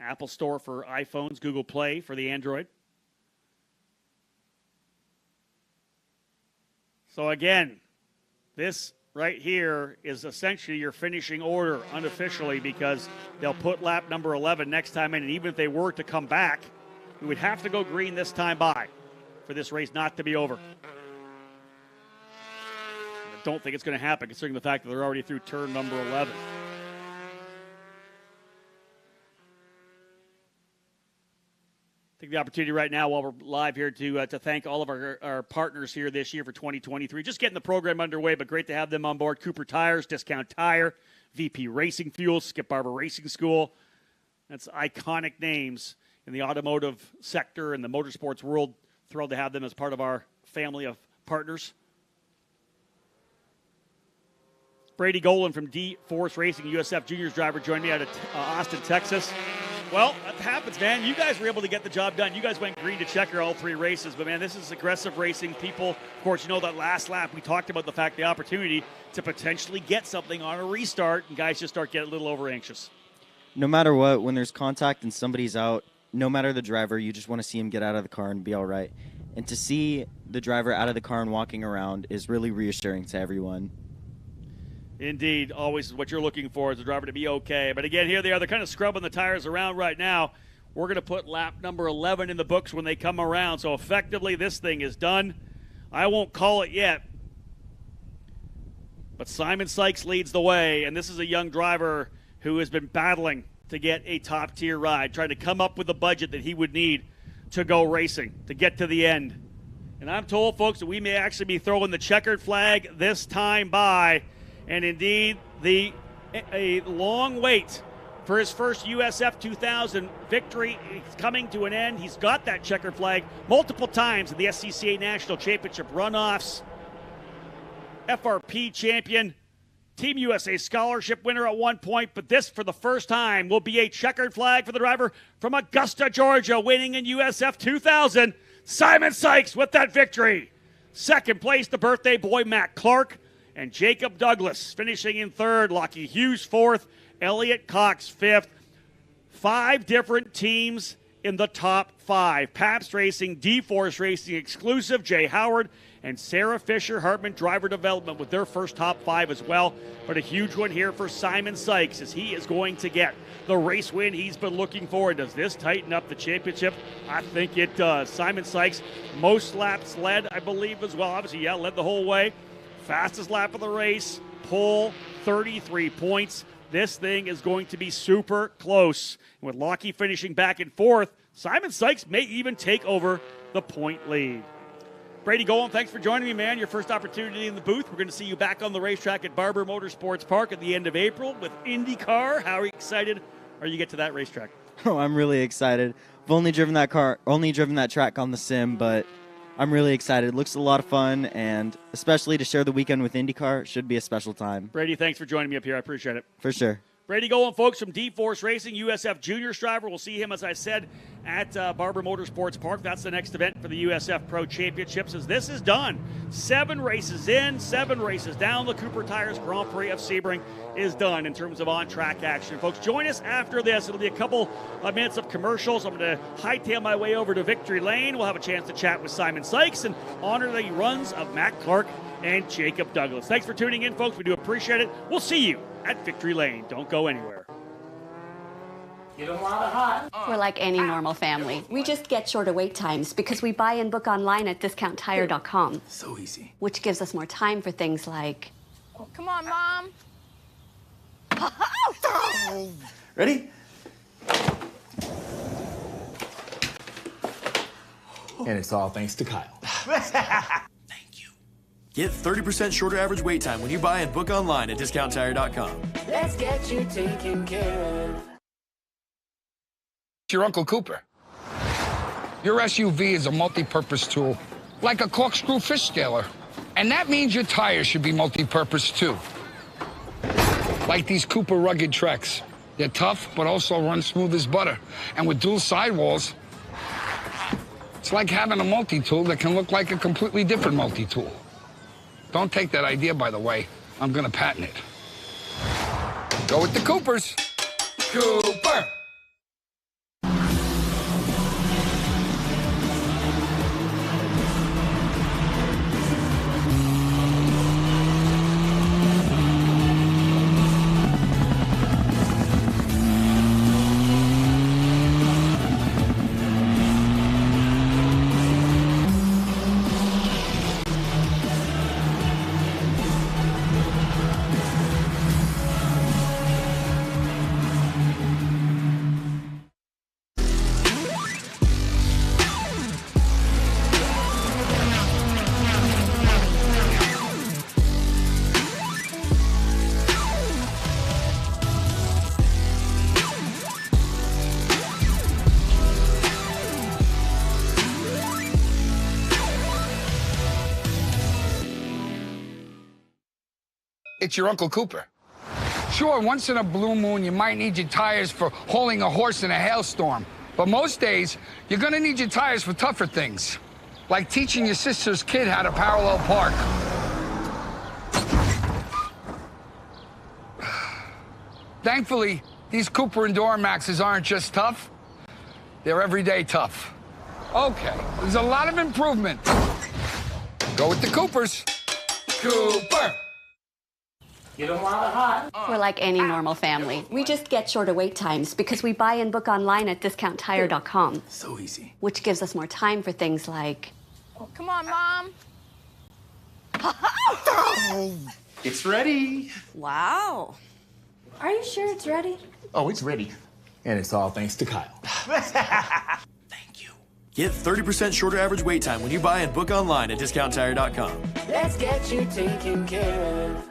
Apple Store for iPhones, Google Play for the Android. So again, this right here is essentially your finishing order unofficially, because they'll put lap number 11 next time in, and even if they were to come back, we would have to go green this time by for this race not to be over. Don't think it's going to happen, considering the fact that they're already through turn number 11. Take the opportunity right now while we're live here to thank all of our partners here this year for 2023. Just getting the program underway, but great to have them on board. Cooper Tires, Discount Tire, VP Racing Fuel, Skip Barber Racing School. That's iconic names in the automotive sector and the motorsports world. Thrilled to have them as part of our family of partners. Brady Golan from D-Force Racing, USF Juniors driver, joined me out of Austin, Texas. Well, that happens, man. You guys were able to get the job done. You guys went green to checker all 3 races. But, man, this is aggressive racing. People, of course, you know that last lap we talked about the fact, the opportunity to potentially get something on a restart, and guys just start getting a little over-anxious. No matter what, when there's contact and somebody's out, no matter the driver, you just want to see him get out of the car and be all right. And to see the driver out of the car and walking around is really reassuring to everyone. Indeed, always what you're looking for is the driver to be okay. But again, here they are. They're kind of scrubbing the tires around right now. We're going to put lap number 11 in the books when they come around. So effectively, this thing is done. I won't call it yet. But Simon Sykes leads the way, and this is a young driver who has been battling to get a top-tier ride, trying to come up with the budget that he would need to go racing, to get to the end. And I'm told, folks, that we may actually be throwing the checkered flag this time by. And indeed, a long wait for his first USF2000 victory is coming to an end. He's got that checkered flag multiple times in the SCCA National Championship runoffs. FRP champion, Team USA scholarship winner at one point, but this, for the first time, will be a checkered flag for the driver from Augusta, Georgia, winning in USF2000. Simon Sykes with that victory. Second place, the birthday boy, Matt Clark, and Jacob Douglas finishing in third. Lockie Hughes fourth, Elliott Cox fifth. 5 different teams in the top 5. Pabst Racing, D-Force Racing exclusive, Jay Howard, and Sarah Fisher Hartman Driver Development with their first top 5 as well. But a huge one here for Simon Sykes as he is going to get the race win he's been looking for. Does this tighten up the championship? I think it does. Simon Sykes, most laps led, I believe, as well. Obviously, yeah, led the whole way. Fastest lap of the race, pole, 33 points. This thing is going to be super close. And with Lockie finishing back and forth, Simon Sykes may even take over the point lead. Brady Golan, thanks for joining me, man. Your first opportunity in the booth. We're going to see you back on the racetrack at Barber Motorsports Park at the end of April with IndyCar. How excited are you to get to that racetrack? Oh, I'm really excited. I've only driven that track on the sim, but I'm really excited. It looks a lot of fun, and especially to share the weekend with IndyCar should be a special time. Brady, thanks for joining me up here. I appreciate it. For sure. Brady Golan, folks, from D-Force Racing, USF Juniors driver. We'll see him, as I said, at Barber Motorsports Park. That's the next event for the USF Pro Championships as this is done. 7 races in, 7 races down. The Cooper Tires Grand Prix of Sebring is done in terms of on-track action. Folks, join us after this. It'll be a couple of minutes of commercials. I'm going to hightail my way over to Victory Lane. We'll have a chance to chat with Simon Sykes and honor the runs of Matt Clark and Jacob Douglas. Thanks for tuning in, folks. We do appreciate it. We'll see you at Victory Lane. Don't go anywhere. We're like any normal family. We just get shorter wait times because we buy and book online at discounttire.com. So easy. Which gives us more time for things like... Come on, Mom. Ready? And it's all thanks to Kyle. Thank you. Get 30% shorter average wait time when you buy and book online at discounttire.com. Let's get you taken care of. Your Uncle Cooper. Your SUV is a multi-purpose tool, like a corkscrew fish scaler. And that means your tires should be multi-purpose too. Like these Cooper rugged Treks. They're tough, but also run smooth as butter. And with dual sidewalls, it's like having a multi-tool that can look like a completely different multi-tool. Don't take that idea, by the way. I'm gonna patent it. Go with the Coopers. Cooper! It's your Uncle Cooper. Sure, once in a blue moon, you might need your tires for hauling a horse in a hailstorm. But most days, you're gonna need your tires for tougher things, like teaching your sister's kid how to parallel park. Thankfully, these Cooper Enduro Maxes aren't just tough, they're everyday tough. Okay, there's a lot of improvement. Go with the Coopers. Cooper! We're like any normal family. We just get shorter wait times because we buy and book online at discounttire.com. So easy. Which gives us more time for things like... Come on, Mom. It's ready. Wow. Are you sure it's ready? Oh, it's ready. And it's all thanks to Kyle. Thank you. Get 30% shorter average wait time when you buy and book online at discounttire.com. Let's get you taken care of.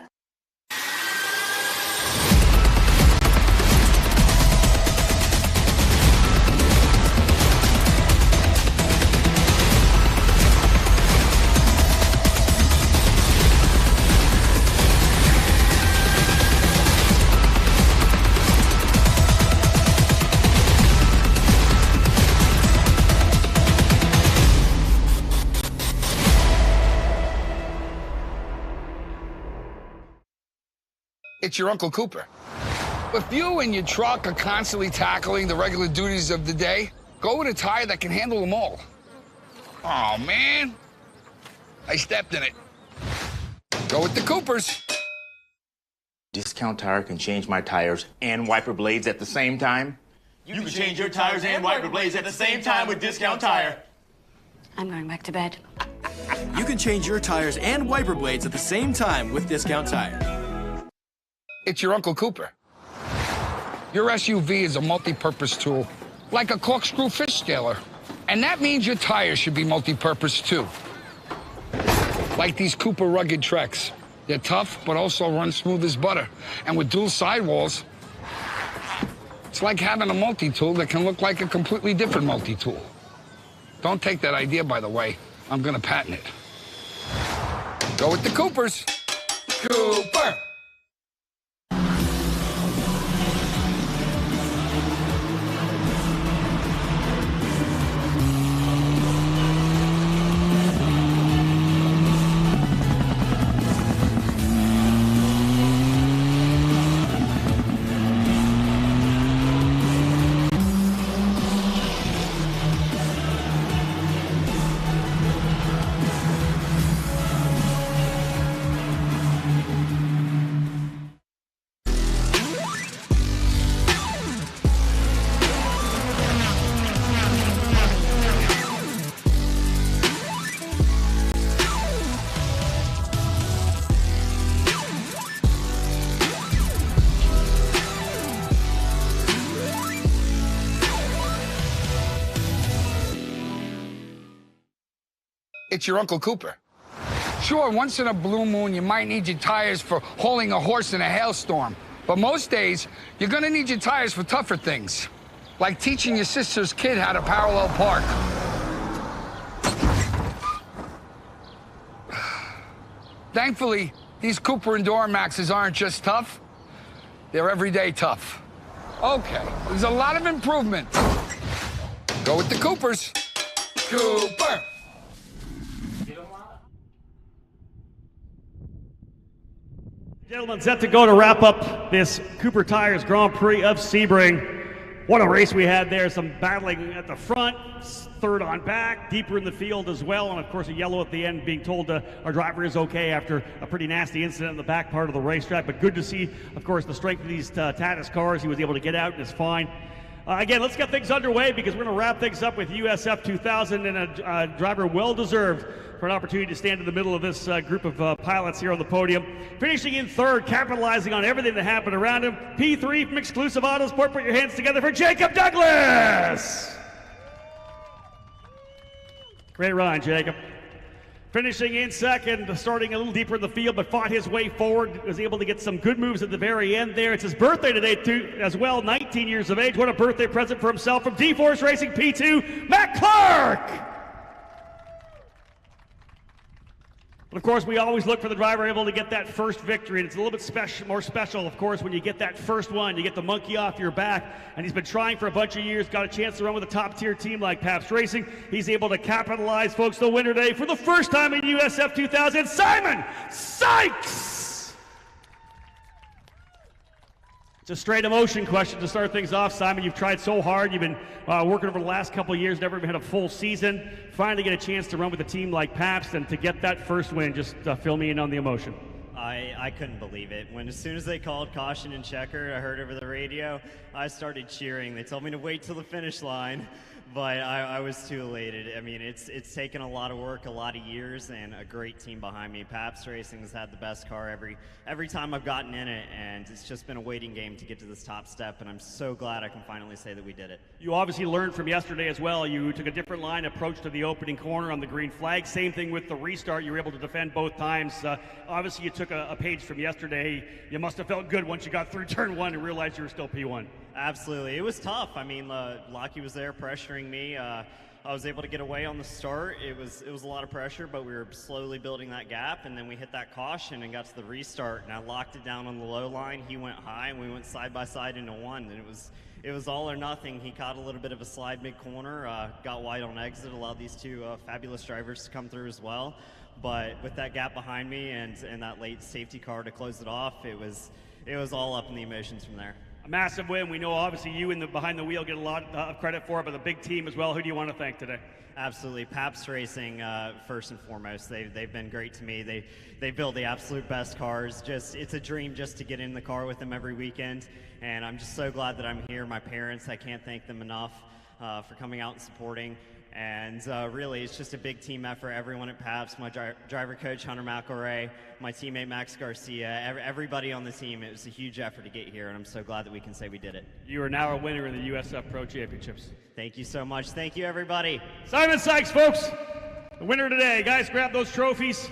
It's your Uncle Cooper. If you and your truck are constantly tackling the regular duties of the day, go with a tire that can handle them all. Oh, man. I stepped in it. Go with the Coopers. Discount Tire can change my tires and wiper blades at the same time? You can change your tires and wiper blades at the same time with Discount Tire. I'm going back to bed. You can change your tires and wiper blades at the same time with Discount Tire. It's your Uncle Cooper. Your SUV is a multi-purpose tool, like a corkscrew fish scaler. And that means your tires should be multi-purpose too. Like these Cooper rugged Treks. They're tough, but also run smooth as butter. And with dual sidewalls, it's like having a multi-tool that can look like a completely different multi-tool. Don't take that idea, by the way. I'm gonna patent it. Go with the Coopers. Cooper! It's your Uncle Cooper. Sure, once in a blue moon, you might need your tires for hauling a horse in a hailstorm. But most days, you're gonna need your tires for tougher things, like teaching your sister's kid how to parallel park. Thankfully, these Cooper Enduro Maxes aren't just tough, they're everyday tough. Okay, there's a lot of improvement. Go with the Coopers. Cooper! Gentlemen, set to go to wrap up this Cooper Tires Grand Prix of Sebring. What a race we had there. Some battling at the front, third on back, deeper in the field as well, and of course a yellow at the end being told our driver is okay after a pretty nasty incident in the back part of the racetrack. But good to see, of course, the strength of these Tatis cars. He was able to get out and is fine. Again, let's get things underway because we're going to wrap things up with USF2000 and a driver well-deserved for an opportunity to stand in the middle of this group of pilots here on the podium. Finishing in third, capitalizing on everything that happened around him. P3 from Exclusive Autosport, put your hands together for Jacob Douglas! Great run, Jacob. Finishing in second, starting a little deeper in the field, but fought his way forward, was able to get some good moves at the very end there. It's his birthday today, too, as well, 19 years of age. What a birthday present for himself from D-Force Racing P2, Matt Clark! But of course, we always look for the driver able to get that first victory, and it's a little bit more special, of course, when you get that first one. You get the monkey off your back, and he's been trying for a bunch of years, got a chance to run with a top-tier team like Pabst Racing. He's able to capitalize, folks. The winner today for the first time in USF2000, Simon Sykes! It's a straight emotion question to start things off. Simon, you've tried so hard. You've been working over the last couple of years, never even had a full season. Finally get a chance to run with a team like Pabst and to get that first win. Just fill me in on the emotion. I couldn't believe it. As soon as they called caution and checker, I heard over the radio, I started cheering. They told me to wait till the finish line, but I was too elated. I mean, it's taken a lot of work, a lot of years, and a great team behind me. Pabst Racing has had the best car every time I've gotten in it, and it's just been a waiting game to get to this top step, and I'm so glad I can finally say that we did it. You obviously learned from yesterday as well. You took a different line approach to the opening corner on the green flag. Same thing with the restart. You were able to defend both times. Obviously, you took a page from yesterday. You must have felt good once you got through turn one and realized you were still P1. Absolutely. It was tough. I mean, Lockie was there pressuring me. I was able to get away on the start. It was a lot of pressure, but we were slowly building that gap, and then we hit that caution and got to the restart, and I locked it down on the low line. He went high, and we went side by side into one, and it was all or nothing. He caught a little bit of a slide mid-corner, got wide on exit, allowed these two fabulous drivers to come through as well. But with that gap behind me and that late safety car to close it off, it was all up in the emotions from there. A massive win. We know obviously you and behind the wheel get a lot of credit for it, but the big team as well. Who do you want to thank today? Absolutely. Pabst Racing, first and foremost. They've been great to me. They build the absolute best cars. It's a dream just to get in the car with them every weekend, and I'm just so glad that I'm here. My parents, I can't thank them enough for coming out and supporting. And really, it's just a big team effort. Everyone at Pabst, my driver coach, Hunter McElray, my teammate, Max Garcia, everybody on the team. It was a huge effort to get here, and I'm so glad that we can say we did it. You are now a winner in the USF Pro Championships. Thank you so much. Thank you, everybody. Simon Sykes, folks, the winner today. Guys, grab those trophies.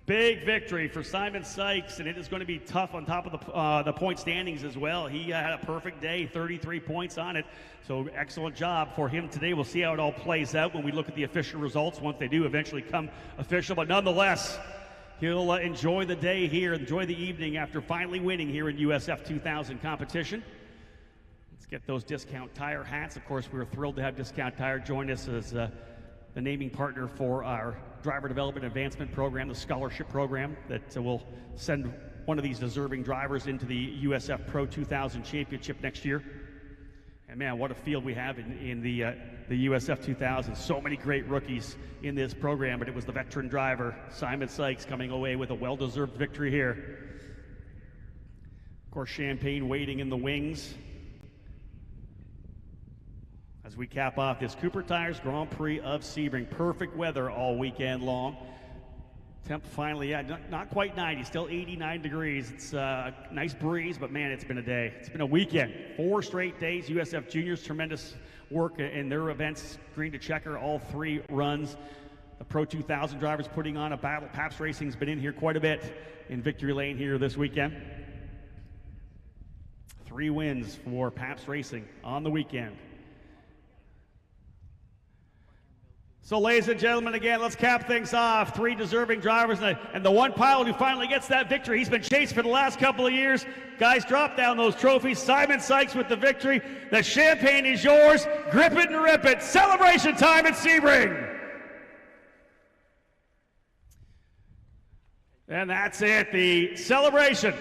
Big victory for Simon Sykes, and it is going to be tough on top of the point standings as well. He had a perfect day, 33 points on it, so excellent job for him today. We'll see how it all plays out when we look at the official results once they do eventually come official, but nonetheless, he'll enjoy the day here, enjoy the evening after finally winning here in USF 2000 competition. Let's get those Discount Tire hats. Of course, we're thrilled to have Discount Tire join us as the naming partner for our driver development advancement program, the scholarship program that will send one of these deserving drivers into the USF Pro 2000 championship next year. And man, what a field we have in the USF 2000. So many great rookies in this program, but it was the veteran driver, Simon Sykes, coming away with a well-deserved victory here. Of course, champagne waiting in the wings as we cap off this Cooper Tires Grand Prix of Sebring. Perfect weather all weekend long. Temp finally, not quite 90, still 89 degrees. It's a nice breeze, but man, it's been a day. It's been a weekend. 4 straight days. USF Juniors, tremendous work in their events. Green to checker, all 3 runs. The Pro 2000 drivers putting on a battle. Pabst Racing's been in here quite a bit in victory lane here this weekend. 3 wins for Pabst Racing on the weekend. So, ladies and gentlemen, again, let's cap things off. 3 deserving drivers and the one pilot who finally gets that victory. He's been chased for the last couple of years. Guys, drop down those trophies. Simon Sykes with the victory. The champagne is yours. Grip it and rip it. Celebration time at Sebring. And that's it, the celebration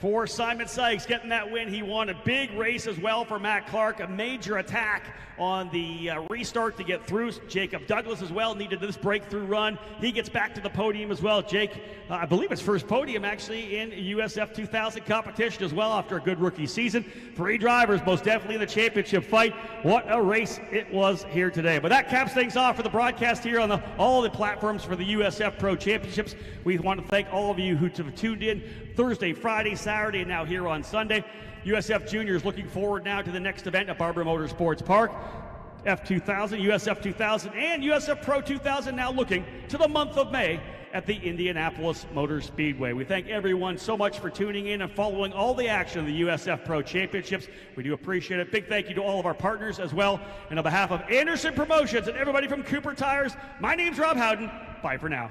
for Simon Sykes, getting that win. He won a big race as well for Matt Clark, a major attack on the restart to get through. Jacob Douglas as well needed this breakthrough run. He gets back to the podium as well. Jake, I believe his first podium actually in USF 2000 competition as well after a good rookie season. 3 drivers most definitely in the championship fight. What a race it was here today. But that caps things off for the broadcast here on all the platforms for the USF Pro Championships. We want to thank all of you who have tuned in Thursday, Friday, Saturday, and now here on Sunday. USF Juniors looking forward now to the next event at Barber Motorsports Park. F2000, USF 2000, and USF Pro 2000 now looking to the month of May at the Indianapolis Motor Speedway. We thank everyone so much for tuning in and following all the action of the USF Pro Championships. We do appreciate it. Big thank you to all of our partners as well. And on behalf of Anderson Promotions and everybody from Cooper Tires, my name's Rob Howden. Bye for now.